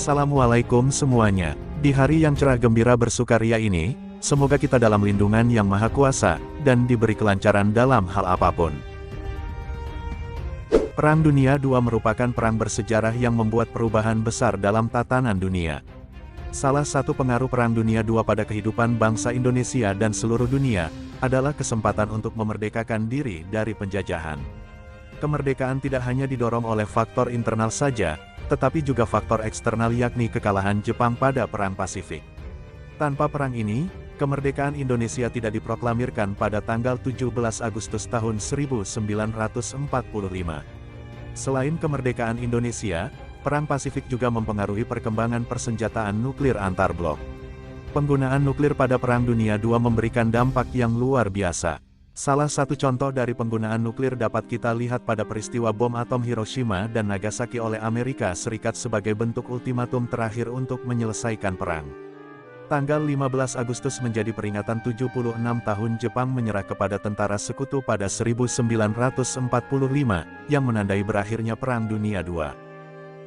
Assalamualaikum semuanya. Di hari yang cerah gembira bersukaria ini, semoga kita dalam lindungan Yang Maha Kuasa, dan diberi kelancaran dalam hal apapun. Perang Dunia II merupakan perang bersejarah yang membuat perubahan besar dalam tatanan dunia. Salah satu pengaruh Perang Dunia II pada kehidupan bangsa Indonesia dan seluruh dunia, adalah kesempatan untuk memerdekakan diri dari penjajahan. Kemerdekaan tidak hanya didorong oleh faktor internal saja, tetapi juga faktor eksternal yakni kekalahan Jepang pada Perang Pasifik. Tanpa perang ini, kemerdekaan Indonesia tidak diproklamirkan pada tanggal 17 Agustus tahun 1945. Selain kemerdekaan Indonesia, Perang Pasifik juga mempengaruhi perkembangan persenjataan nuklir antar blok. Penggunaan nuklir pada Perang Dunia II memberikan dampak yang luar biasa. Salah satu contoh dari penggunaan nuklir dapat kita lihat pada peristiwa bom atom Hiroshima dan Nagasaki oleh Amerika Serikat sebagai bentuk ultimatum terakhir untuk menyelesaikan perang. Tanggal 15 Agustus menjadi peringatan 76 tahun Jepang menyerah kepada tentara sekutu pada 1945, yang menandai berakhirnya Perang Dunia II.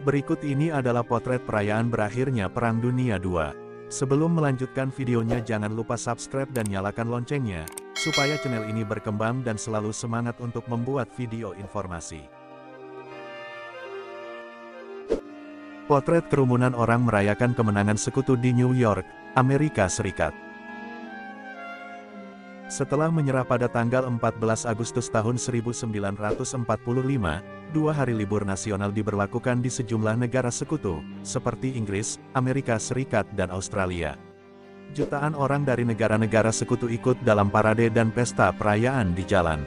Berikut ini adalah potret perayaan berakhirnya Perang Dunia II. Sebelum melanjutkan videonya jangan lupa subscribe dan nyalakan loncengnya, supaya channel ini berkembang dan selalu semangat untuk membuat video informasi. Potret kerumunan orang merayakan kemenangan sekutu di New York, Amerika Serikat. Setelah menyerah pada tanggal 14 Agustus tahun 1945, 2 hari libur nasional diberlakukan di sejumlah negara sekutu, seperti Inggris, Amerika Serikat dan Australia. Jutaan orang dari negara-negara sekutu ikut dalam parade dan pesta perayaan di jalan.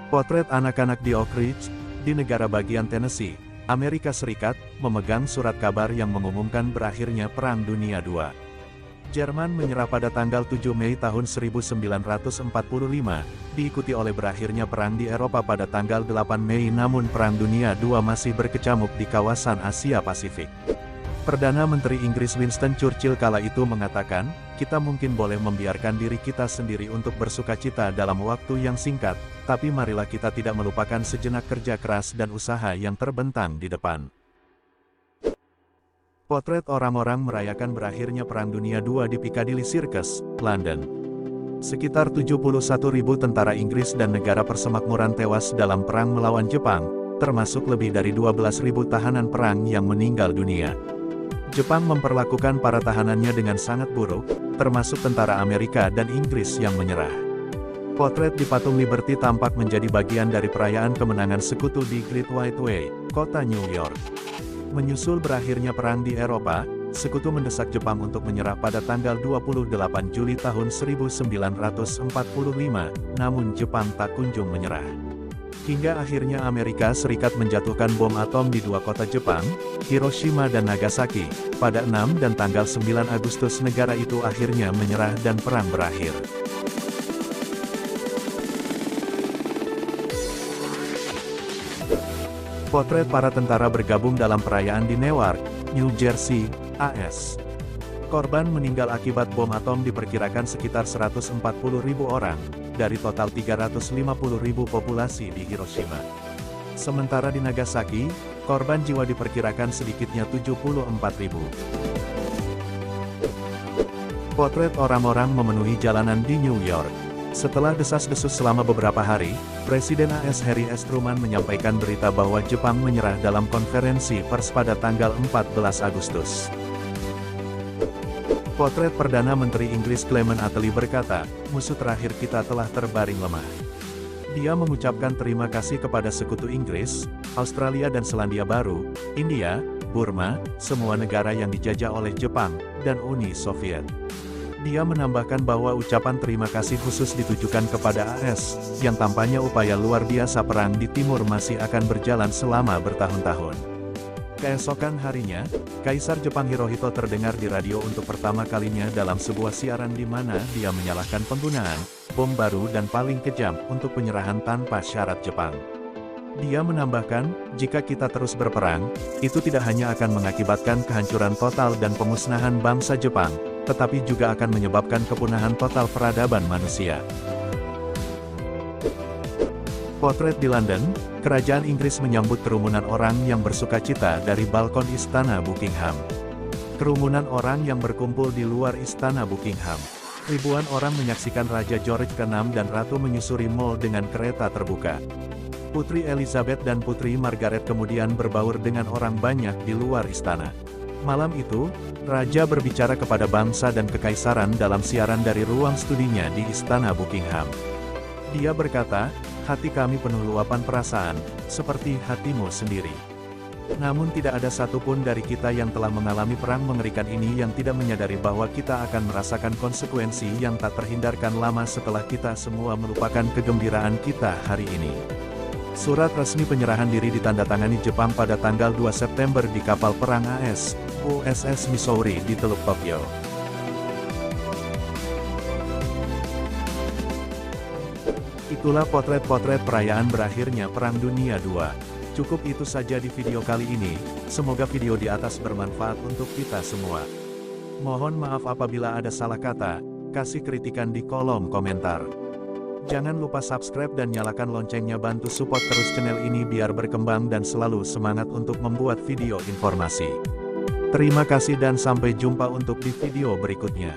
Potret anak-anak di Oak Ridge, di negara bagian Tennessee, Amerika Serikat, memegang surat kabar yang mengumumkan berakhirnya Perang Dunia II. Jerman menyerah pada tanggal 7 Mei tahun 1945, diikuti oleh berakhirnya perang di Eropa pada tanggal 8 Mei namun Perang Dunia II masih berkecamuk di kawasan Asia Pasifik. Perdana Menteri Inggris Winston Churchill kala itu mengatakan, kita mungkin boleh membiarkan diri kita sendiri untuk bersukacita dalam waktu yang singkat, tapi marilah kita tidak melupakan sejenak kerja keras dan usaha yang terbentang di depan. Potret orang-orang merayakan berakhirnya Perang Dunia II di Piccadilly Circus, London. Sekitar 71.000 tentara Inggris dan negara persemakmuran tewas dalam perang melawan Jepang, termasuk lebih dari 12.000 tahanan perang yang meninggal dunia. Jepang memperlakukan para tahanannya dengan sangat buruk, termasuk tentara Amerika dan Inggris yang menyerah. Potret di Patung Liberty tampak menjadi bagian dari perayaan kemenangan sekutu di Great White Way, kota New York. Menyusul berakhirnya perang di Eropa, sekutu mendesak Jepang untuk menyerah pada tanggal 28 Juli tahun 1945, namun Jepang tak kunjung menyerah. Hingga akhirnya Amerika Serikat menjatuhkan bom atom di 2 kota Jepang, Hiroshima dan Nagasaki, pada 6 dan tanggal 9 Agustus negara itu akhirnya menyerah dan perang berakhir. Potret para tentara bergabung dalam perayaan di Newark, New Jersey, AS. Korban meninggal akibat bom atom diperkirakan sekitar 140.000 orang, dari total 350.000 populasi di Hiroshima. Sementara di Nagasaki, korban jiwa diperkirakan sedikitnya 74.000. Potret orang-orang memenuhi jalanan di New York. Setelah desas-desus selama beberapa hari, Presiden AS Harry S. Truman menyampaikan berita bahwa Jepang menyerah dalam konferensi pers pada tanggal 14 Agustus. Potret Perdana Menteri Inggris Clement Attlee berkata, musuh terakhir kita telah terbaring lemah. Dia mengucapkan terima kasih kepada sekutu Inggris, Australia dan Selandia Baru, India, Burma, semua negara yang dijajah oleh Jepang, dan Uni Soviet. Dia menambahkan bahwa ucapan terima kasih khusus ditujukan kepada AS, yang tampaknya upaya luar biasa perang di timur masih akan berjalan selama bertahun-tahun. Keesokan harinya, Kaisar Jepang Hirohito terdengar di radio untuk pertama kalinya dalam sebuah siaran di mana dia menyalahkan penggunaan bom baru dan paling kejam untuk penyerahan tanpa syarat Jepang. Dia menambahkan, jika kita terus berperang, itu tidak hanya akan mengakibatkan kehancuran total dan pemusnahan bangsa Jepang, tetapi juga akan menyebabkan kepunahan total peradaban manusia. Potret di London, Kerajaan Inggris menyambut kerumunan orang yang bersukacita dari balkon Istana Buckingham. Kerumunan orang yang berkumpul di luar Istana Buckingham. Ribuan orang menyaksikan Raja George ke-6 dan Ratu menyusuri mall dengan kereta terbuka. Putri Elizabeth dan Putri Margaret kemudian berbaur dengan orang banyak di luar istana. Malam itu, Raja berbicara kepada bangsa dan kekaisaran dalam siaran dari ruang studinya di Istana Buckingham. Dia berkata, "Hati kami penuh luapan perasaan, seperti hatimu sendiri. Namun tidak ada satupun dari kita yang telah mengalami perang mengerikan ini yang tidak menyadari bahwa kita akan merasakan konsekuensi yang tak terhindarkan lama setelah kita semua melupakan kegembiraan kita hari ini." Surat resmi penyerahan diri ditandatangani Jepang pada tanggal 2 September di kapal perang AS, USS Missouri di Teluk Tokyo. Itulah potret-potret perayaan berakhirnya Perang Dunia II. Cukup itu saja di video kali ini, semoga video di atas bermanfaat untuk kita semua. Mohon maaf apabila ada salah kata, kasih kritikan di kolom komentar. Jangan lupa subscribe dan nyalakan loncengnya, bantu support terus channel ini biar berkembang dan selalu semangat untuk membuat video informasi. Terima kasih dan sampai jumpa untuk di video berikutnya.